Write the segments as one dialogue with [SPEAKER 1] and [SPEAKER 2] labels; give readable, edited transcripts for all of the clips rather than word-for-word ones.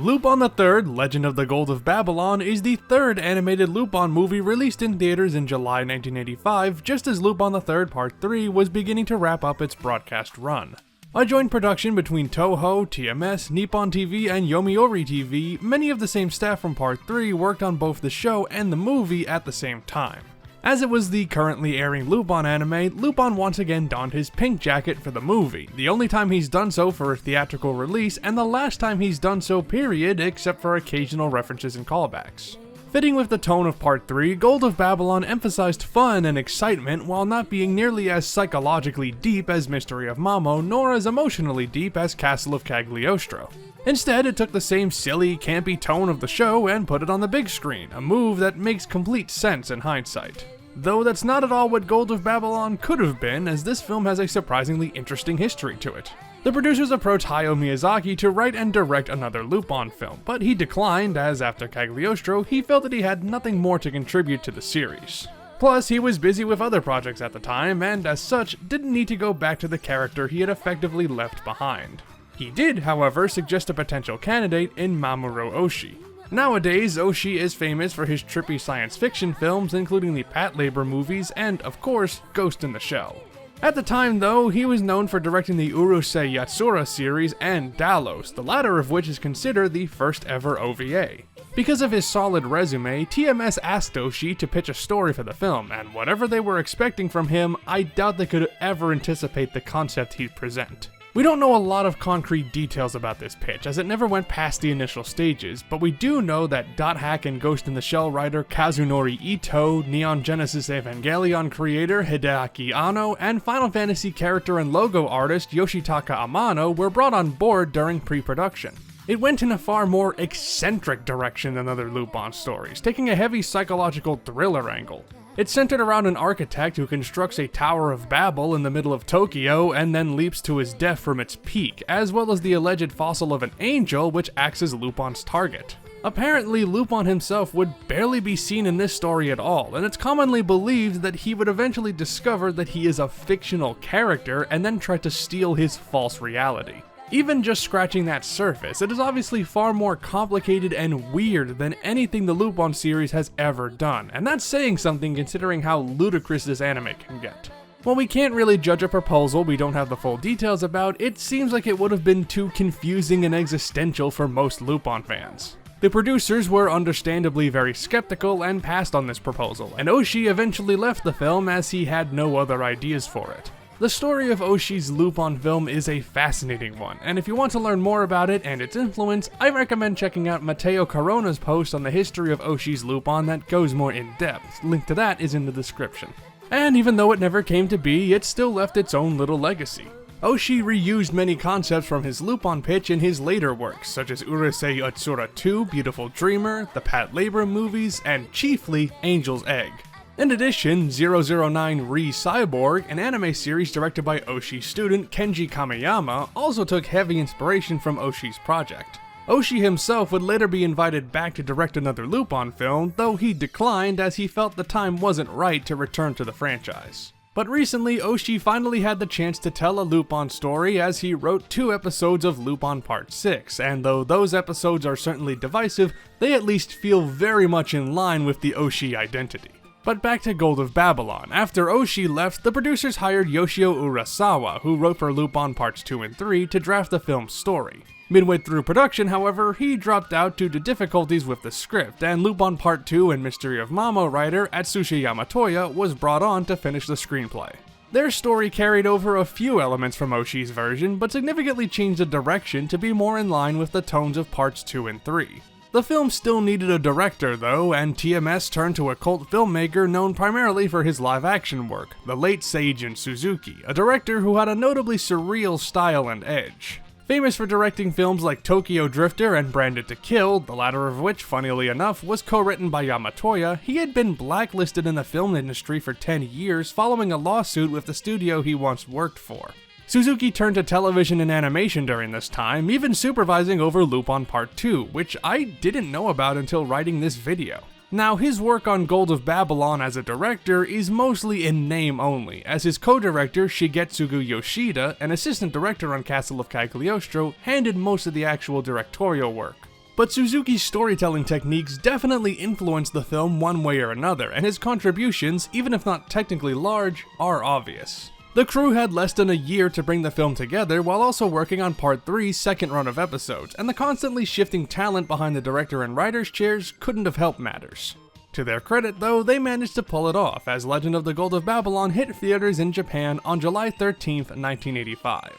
[SPEAKER 1] Lupin III: Legend of the Gold of Babylon is the third animated Lupin movie released in theaters in July 1985, just as Lupin III Part 3 was beginning to wrap up its broadcast run. A joint production between Toho, TMS, Nippon TV, and Yomiuri TV, many of the same staff from Part 3 worked on both the show and the movie at the same time. As it was the currently airing Lupin anime, Lupin once again donned his pink jacket for the movie, the only time he's done so for a theatrical release, and the last time he's done so period, except for occasional references and callbacks. Fitting with the tone of Part 3, Gold of Babylon emphasized fun and excitement while not being nearly as psychologically deep as Mystery of Mamo, nor as emotionally deep as Castle of Cagliostro. Instead, it took the same silly, campy tone of the show and put it on the big screen, a move that makes complete sense in hindsight. Though that's not at all what Gold of Babylon could have been, as this film has a surprisingly interesting history to it. The producers approached Hayao Miyazaki to write and direct another Lupin film, but he declined as after Cagliostro, he felt that he had nothing more to contribute to the series. Plus, he was busy with other projects at the time, and as such, didn't need to go back to the character he had effectively left behind. He did, however, suggest a potential candidate in Mamoru Oshii. Nowadays, Oshii is famous for his trippy science fiction films, including the Patlabor movies and, of course, Ghost in the Shell. At the time, though, he was known for directing the Urusei Yatsura series and Dallos, the latter of which is considered the first ever OVA. Because of his solid resume, TMS asked Oshii to pitch a story for the film, and whatever they were expecting from him, I doubt they could ever anticipate the concept he'd present. We don't know a lot of concrete details about this pitch, as it never went past the initial stages, but we do know that Dot Hack and Ghost in the Shell writer Kazunori Ito, Neon Genesis Evangelion creator Hideaki Anno, and Final Fantasy character and logo artist Yoshitaka Amano were brought on board during pre-production. It went in a far more eccentric direction than other Lupin stories, taking a heavy psychological thriller angle. It's centered around an architect who constructs a Tower of Babel in the middle of Tokyo and then leaps to his death from its peak, as well as the alleged fossil of an angel which acts as Lupin's target. Apparently, Lupin himself would barely be seen in this story at all, and it's commonly believed that he would eventually discover that he is a fictional character and then try to steal his false reality. Even just scratching that surface, it is obviously far more complicated and weird than anything the Lupin series has ever done, and that's saying something considering how ludicrous this anime can get. While we can't really judge a proposal we don't have the full details about, it seems like it would have been too confusing and existential for most Lupin fans. The producers were understandably very skeptical and passed on this proposal, and Oshii eventually left the film as he had no other ideas for it. The story of Oshii's Lupin film is a fascinating one, and if you want to learn more about it and its influence, I recommend checking out Matteo Carona's post on the history of Oshii's Lupin that goes more in depth. Link to that is in the description. And even though it never came to be, it still left its own little legacy. Oshii reused many concepts from his Lupin pitch in his later works, such as Urusei Yatsura 2, Beautiful Dreamer, the Patlabor movies, and chiefly Angel's Egg. In addition, 009 Re-Cyborg, an anime series directed by Oshii's student Kenji Kamiyama, also took heavy inspiration from Oshii's project. Oshii himself would later be invited back to direct another Lupin film, though he declined as he felt the time wasn't right to return to the franchise. But recently, Oshii finally had the chance to tell a Lupin story as he wrote 2 episodes of Lupin Part 6, and though those episodes are certainly divisive, they at least feel very much in line with the Oshii identity. But back to Gold of Babylon. After Oshii left, the producers hired Yoshio Urasawa, who wrote for Lupin Parts 2 and 3, to draft the film's story. Midway through production, however, he dropped out due to difficulties with the script, and Lupin Part 2 and Mystery of Mamo writer Atsushi Yamatoya was brought on to finish the screenplay. Their story carried over a few elements from Oshii's version, but significantly changed the direction to be more in line with the tones of Parts 2 and 3. The film still needed a director though, and TMS turned to a cult filmmaker known primarily for his live-action work, the late Seijun Suzuki, a director who had a notably surreal style and edge. Famous for directing films like Tokyo Drifter and Branded to Kill, the latter of which, funnily enough, was co-written by Yamatoya, he had been blacklisted in the film industry for 10 years following a lawsuit with the studio he once worked for. Suzuki turned to television and animation during this time, even supervising over Lupin Part 2, which I didn't know about until writing this video. Now, his work on Gold of Babylon as a director is mostly in name only, as his co-director Shigetsugu Yoshida, an assistant director on Castle of Cagliostro, handed most of the actual directorial work. But Suzuki's storytelling techniques definitely influenced the film one way or another, and his contributions, even if not technically large, are obvious. The crew had less than a year to bring the film together while also working on Part 3's second run of episodes, and the constantly shifting talent behind the director and writer's chairs couldn't have helped matters. To their credit though, they managed to pull it off, as Legend of the Gold of Babylon hit theaters in Japan on July 13th, 1985.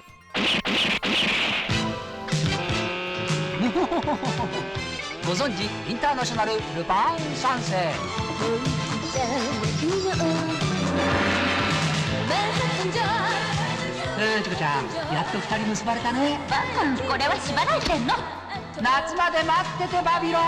[SPEAKER 2] ご存知インターナショナルルパン三世チコちゃんやっと二人結ばれたねこれは縛られてんの夏まで待っててバビロン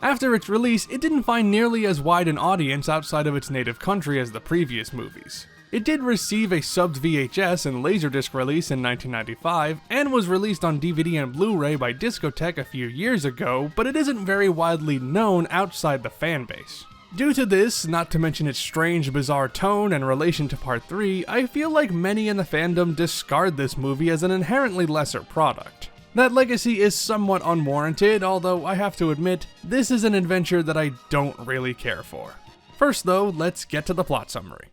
[SPEAKER 1] After its release, it didn't find nearly as wide an audience outside of its native country as the previous movies. It did receive a subbed VHS and Laserdisc release in 1995, and was released on DVD and Blu-ray by Discotek a few years ago, but it isn't very widely known outside the fanbase. Due to this, not to mention its strange, bizarre tone and relation to Part 3, I feel like many in the fandom discard this movie as an inherently lesser product. That legacy is somewhat unwarranted, although I have to admit, this is an adventure that I don't really care for. First though, let's get to the plot summary.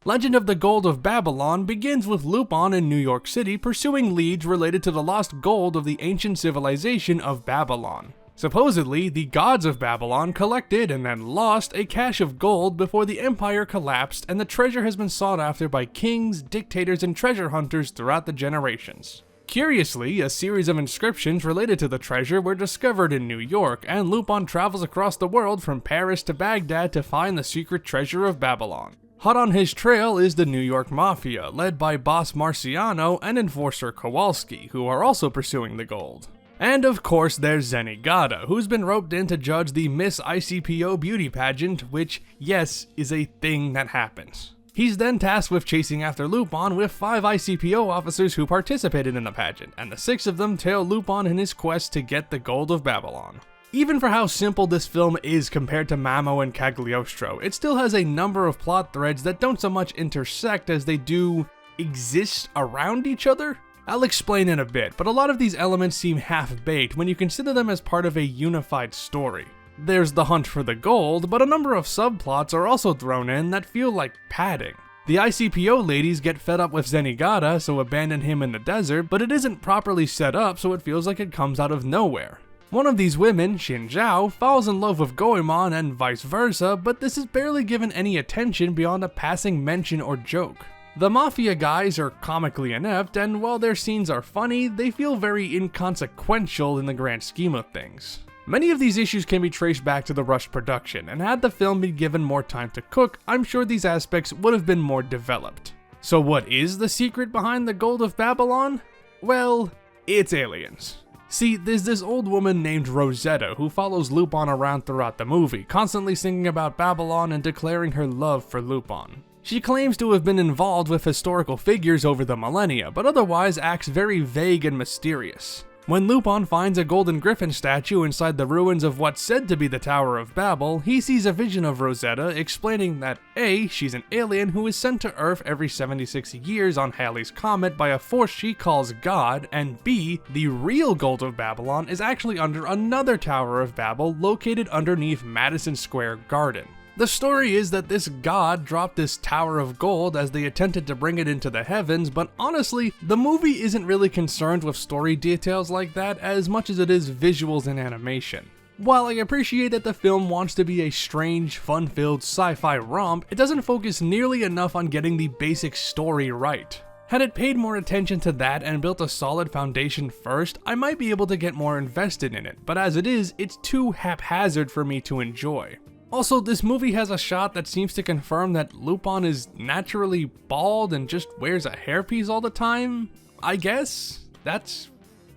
[SPEAKER 1] Legend of the Gold of Babylon begins with Lupin in New York City pursuing leads related to the lost gold of the ancient civilization of Babylon. Supposedly, the gods of Babylon collected and then lost a cache of gold before the empire collapsed, and the treasure has been sought after by kings, dictators, and treasure hunters throughout the generations. Curiously, a series of inscriptions related to the treasure were discovered in New York, and Lupin travels across the world from Paris to Baghdad to find the secret treasure of Babylon. Hot on his trail is the New York Mafia, led by boss Marciano and enforcer Kowalski, who are also pursuing the gold. And of course there's Zenigata, who's been roped in to judge the Miss ICPO beauty pageant, which, yes, is a thing that happens. He's then tasked with chasing after Lupin with 5 ICPO officers who participated in the pageant, and the 6 of them tail Lupin in his quest to get the gold of Babylon. Even for how simple this film is compared to Mamo and Cagliostro, it still has a number of plot threads that don't so much intersect as they do exist around each other. I'll explain in a bit, but a lot of these elements seem half-baked when you consider them as part of a unified story. There's the hunt for the gold, but a number of subplots are also thrown in that feel like padding. The ICPO ladies get fed up with Zenigata, so abandon him in the desert, but it isn't properly set up, so it feels like it comes out of nowhere. One of these women, Xin Zhao, falls in love with Goemon and vice versa, but this is barely given any attention beyond a passing mention or joke. The Mafia guys are comically inept, and while their scenes are funny, they feel very inconsequential in the grand scheme of things. Many of these issues can be traced back to the rushed production, and had the film been given more time to cook, I'm sure these aspects would have been more developed. So what is the secret behind the Gold of Babylon? Well, it's aliens. See, there's this old woman named Rosetta who follows Lupin around throughout the movie, constantly singing about Babylon and declaring her love for Lupin. She claims to have been involved with historical figures over the millennia, but otherwise acts very vague and mysterious. When Lupin finds a golden griffin statue inside the ruins of what's said to be the Tower of Babel, he sees a vision of Rosetta explaining that A, she's an alien who is sent to Earth every 76 years on Halley's Comet by a force she calls God, and B, the real Gold of Babylon is actually under another Tower of Babel located underneath Madison Square Garden. The story is that this god dropped this tower of gold as they attempted to bring it into the heavens, but honestly, the movie isn't really concerned with story details like that as much as it is visuals and animation. While I appreciate that the film wants to be a strange, fun-filled sci-fi romp, it doesn't focus nearly enough on getting the basic story right. Had it paid more attention to that and built a solid foundation first, I might be able to get more invested in it, but as it is, it's too haphazard for me to enjoy. Also, this movie has a shot that seems to confirm that Lupin is naturally bald and just wears a hairpiece all the time, I guess? That's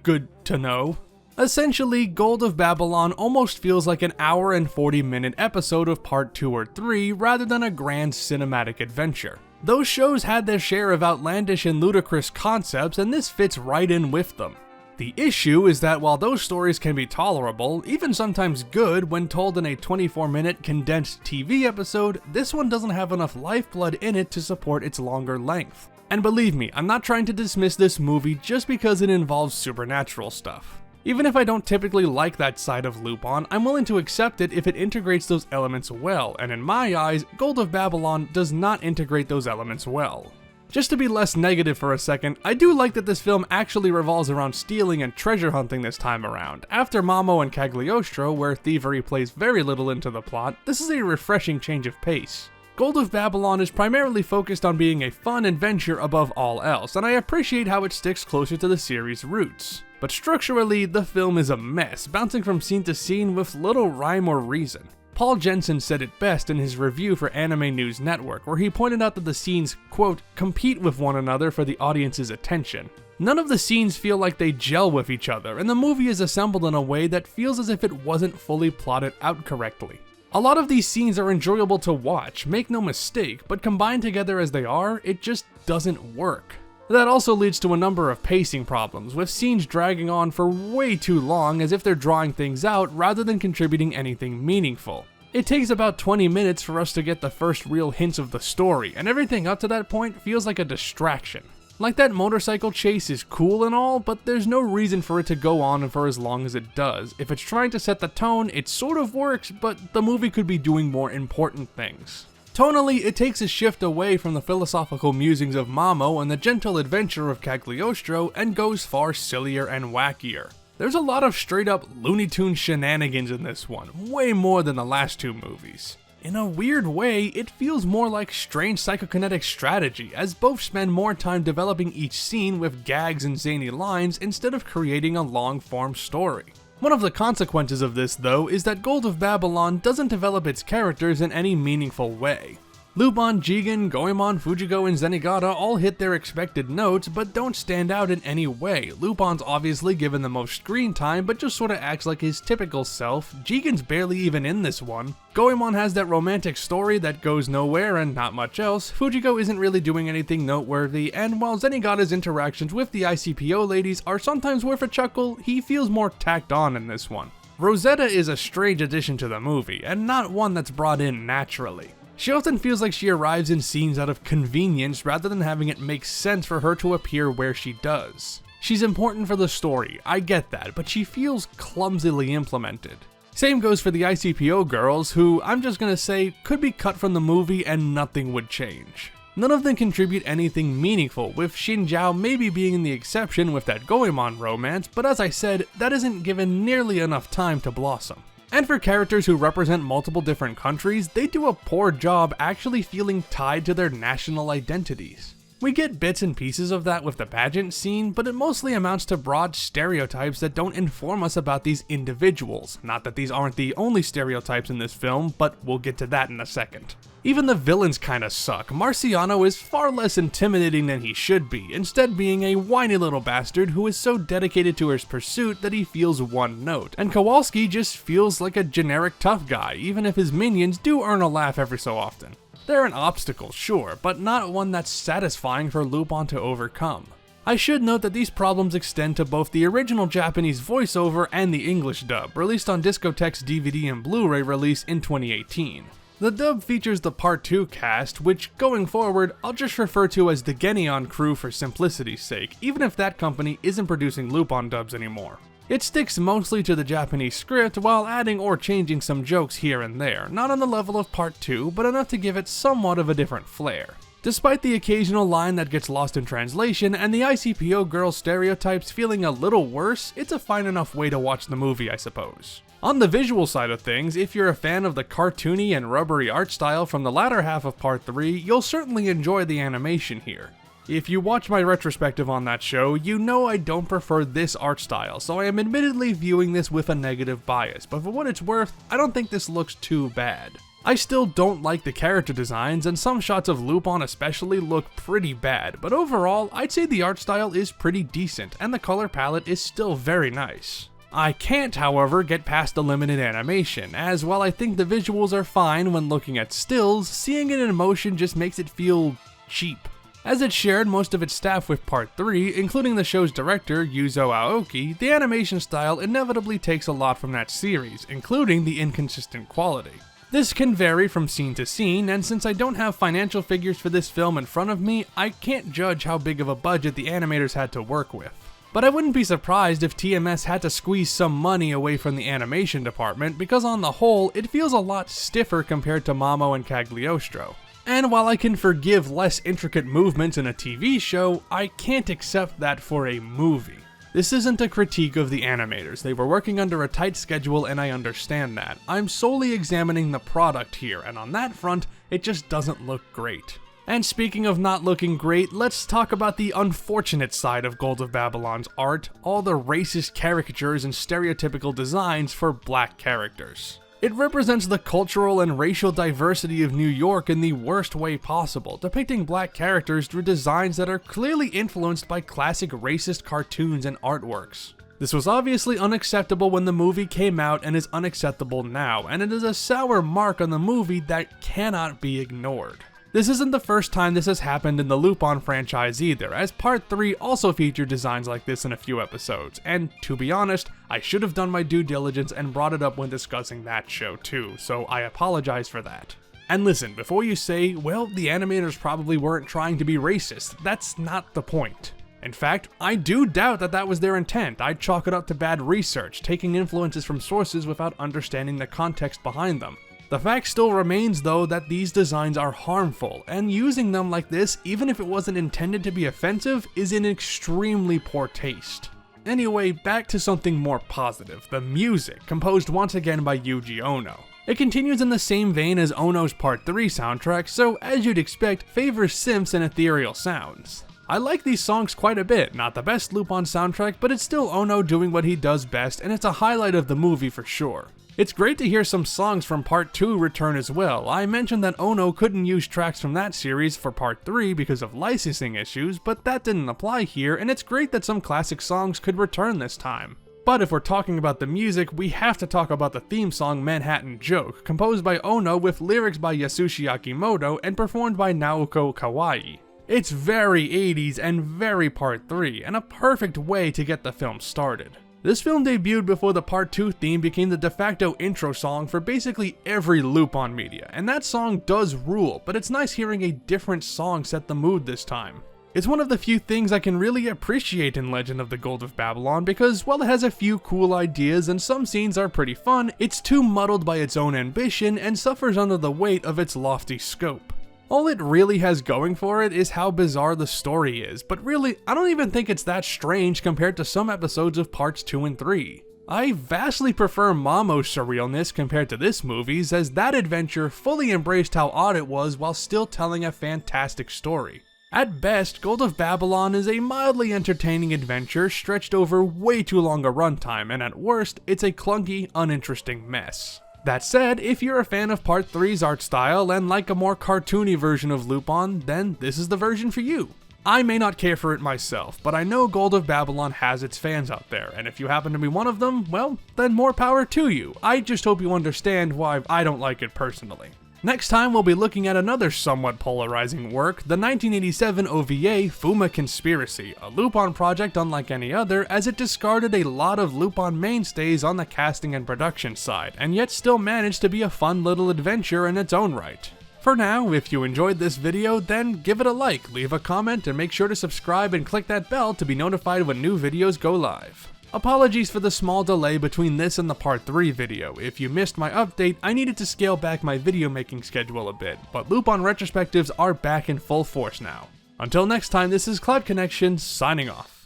[SPEAKER 1] good to know. Essentially, Gold of Babylon almost feels like an hour and 40-minute episode of Part 2 or 3 rather than a grand cinematic adventure. Those shows had their share of outlandish and ludicrous concepts, and this fits right in with them. The issue is that while those stories can be tolerable, even sometimes good when told in a 24-minute condensed TV episode, this one doesn't have enough lifeblood in it to support its longer length. And believe me, I'm not trying to dismiss this movie just because it involves supernatural stuff. Even if I don't typically like that side of Lupin, I'm willing to accept it if it integrates those elements well, and in my eyes, Gold of Babylon does not integrate those elements well. Just to be less negative for a second, I do like that this film actually revolves around stealing and treasure hunting this time around. After Mamo and Cagliostro, where thievery plays very little into the plot, this is a refreshing change of pace. Gold of Babylon is primarily focused on being a fun adventure above all else, and I appreciate how it sticks closer to the series' roots. But structurally, the film is a mess, bouncing from scene to scene with little rhyme or reason. Paul Jensen said it best in his review for Anime News Network, where he pointed out that the scenes, quote, compete with one another for the audience's attention. None of the scenes feel like they gel with each other, and the movie is assembled in a way that feels as if it wasn't fully plotted out correctly. A lot of these scenes are enjoyable to watch, make no mistake, but combined together as they are, it just doesn't work. That also leads to a number of pacing problems, with scenes dragging on for way too long as if they're drawing things out rather than contributing anything meaningful. It takes about 20 minutes for us to get the first real hints of the story, and everything up to that point feels like a distraction. Like, that motorcycle chase is cool and all, but there's no reason for it to go on for as long as it does. If it's trying to set the tone, it sort of works, but the movie could be doing more important things. Tonally, it takes a shift away from the philosophical musings of Mamo and the gentle adventure of Cagliostro and goes far sillier and wackier. There's a lot of straight up Looney Tunes shenanigans in this one, way more than the last two movies. In a weird way, it feels more like strange psychokinetic strategy, as both spend more time developing each scene with gags and zany lines instead of creating a long-form story. One of the consequences of this, though, is that Gold of Babylon doesn't develop its characters in any meaningful way. Lupin, Jigen, Goemon, Fujiko, and Zenigata all hit their expected notes, but don't stand out in any way. Lupin's obviously given the most screen time, but just sorta acts like his typical self. Jigen's barely even in this one. Goemon has that romantic story that goes nowhere and not much else. Fujiko isn't really doing anything noteworthy, and while Zenigata's interactions with the ICPO ladies are sometimes worth a chuckle, he feels more tacked on in this one. Rosetta is a strange addition to the movie, and not one that's brought in naturally. She often feels like she arrives in scenes out of convenience rather than having it make sense for her to appear where she does. She's important for the story, I get that, but she feels clumsily implemented. Same goes for the ICPO girls, who, I'm just gonna say, could be cut from the movie and nothing would change. None of them contribute anything meaningful, with Shinjiao maybe being the exception with that Goemon romance, but as I said, that isn't given nearly enough time to blossom. And for characters who represent multiple different countries, they do a poor job actually feeling tied to their national identities. We get bits and pieces of that with the pageant scene, but it mostly amounts to broad stereotypes that don't inform us about these individuals. Not that these aren't the only stereotypes in this film, but we'll get to that in a second. Even the villains kinda suck. Marciano is far less intimidating than he should be, instead being a whiny little bastard who is so dedicated to his pursuit that he feels one note. And Kowalski just feels like a generic tough guy, even if his minions do earn a laugh every so often. They're an obstacle, sure, but not one that's satisfying for Lupin to overcome. I should note that these problems extend to both the original Japanese voiceover and the English dub, released on Discotek's DVD and Blu-ray release in 2018. The dub features the Part 2 cast, which, going forward, I'll just refer to as the Geneon crew for simplicity's sake, even if that company isn't producing Lupin dubs anymore. It sticks mostly to the Japanese script while adding or changing some jokes here and there, not on the level of Part 2, but enough to give it somewhat of a different flair. Despite the occasional line that gets lost in translation and the ICPO girl stereotypes feeling a little worse, it's a fine enough way to watch the movie, I suppose. On the visual side of things, if you're a fan of the cartoony and rubbery art style from the latter half of Part 3, you'll certainly enjoy the animation here. If you watch my retrospective on that show, you know I don't prefer this art style, so I am admittedly viewing this with a negative bias, but for what it's worth, I don't think this looks too bad. I still don't like the character designs, and some shots of Lupin especially look pretty bad, but overall, I'd say the art style is pretty decent, and the color palette is still very nice. I can't, however, get past the limited animation, as while I think the visuals are fine when looking at stills, seeing it in motion just makes it feel cheap. As it shared most of its staff with Part 3, including the show's director, Yuzo Aoki, the animation style inevitably takes a lot from that series, including the inconsistent quality. This can vary from scene to scene, and since I don't have financial figures for this film in front of me, I can't judge how big of a budget the animators had to work with. But I wouldn't be surprised if TMS had to squeeze some money away from the animation department, because on the whole, it feels a lot stiffer compared to Mamo and Cagliostro. And while I can forgive less intricate movements in a TV show, I can't accept that for a movie. This isn't a critique of the animators, they were working under a tight schedule and I understand that. I'm solely examining the product here, and on that front, it just doesn't look great. And speaking of not looking great, let's talk about the unfortunate side of Gold of Babylon's art, all the racist caricatures and stereotypical designs for black characters. It represents the cultural and racial diversity of New York in the worst way possible, depicting black characters through designs that are clearly influenced by classic racist cartoons and artworks. This was obviously unacceptable when the movie came out and is unacceptable now, and it is a sour mark on the movie that cannot be ignored. This isn't the first time this has happened in the Lupin franchise either, as Part 3 also featured designs like this in a few episodes, and to be honest, I should have done my due diligence and brought it up when discussing that show too, so I apologize for that. And listen, before you say, well, the animators probably weren't trying to be racist, that's not the point. In fact, I do doubt that that was their intent. I'd chalk it up to bad research, taking influences from sources without understanding the context behind them. The fact still remains though that these designs are harmful, and using them like this, even if it wasn't intended to be offensive, is in extremely poor taste. Anyway, back to something more positive, the music, composed once again by Yuji Ono. It continues in the same vein as Ono's Part 3 soundtrack, so as you'd expect, favors synths and ethereal sounds. I like these songs quite a bit, not the best Lupin soundtrack, but it's still Ono doing what he does best, and it's a highlight of the movie for sure. It's great to hear some songs from Part 2 return as well. I mentioned that Ono couldn't use tracks from that series for Part 3 because of licensing issues, but that didn't apply here, and it's great that some classic songs could return this time. But if we're talking about the music, we have to talk about the theme song Manhattan Joke, composed by Ono with lyrics by Yasushi Akimoto and performed by Naoko Kawai. It's very 80s and very Part 3, and a perfect way to get the film started. This film debuted before the Part 2 theme became the de facto intro song for basically every Lupin media, and that song does rule, but it's nice hearing a different song set the mood this time. It's one of the few things I can really appreciate in Legend of the Gold of Babylon because while it has a few cool ideas and some scenes are pretty fun, it's too muddled by its own ambition and suffers under the weight of its lofty scope. All it really has going for it is how bizarre the story is, but really, I don't even think it's that strange compared to some episodes of Parts 2 and 3. I vastly prefer Mamo's surrealness compared to this movie's, as that adventure fully embraced how odd it was while still telling a fantastic story. At best, Gold of Babylon is a mildly entertaining adventure stretched over way too long a runtime, and at worst, it's a clunky, uninteresting mess. That said, if you're a fan of Part 3's art style and like a more cartoony version of Lupin, then this is the version for you. I may not care for it myself, but I know Gold of Babylon has its fans out there, and if you happen to be one of them, well, then more power to you. I just hope you understand why I don't like it personally. Next time we'll be looking at another somewhat polarizing work, the 1987 OVA Fuma Conspiracy, a Lupin project unlike any other as it discarded a lot of Lupin mainstays on the casting and production side, and yet still managed to be a fun little adventure in its own right. For now, if you enjoyed this video, then give it a like, leave a comment, and make sure to subscribe and click that bell to be notified when new videos go live. Apologies for the small delay between this and the Part 3 video. If you missed my update, I needed to scale back my video making schedule a bit, but Lupin retrospectives are back in full force now. Until next time, this is Cloud Connection signing off.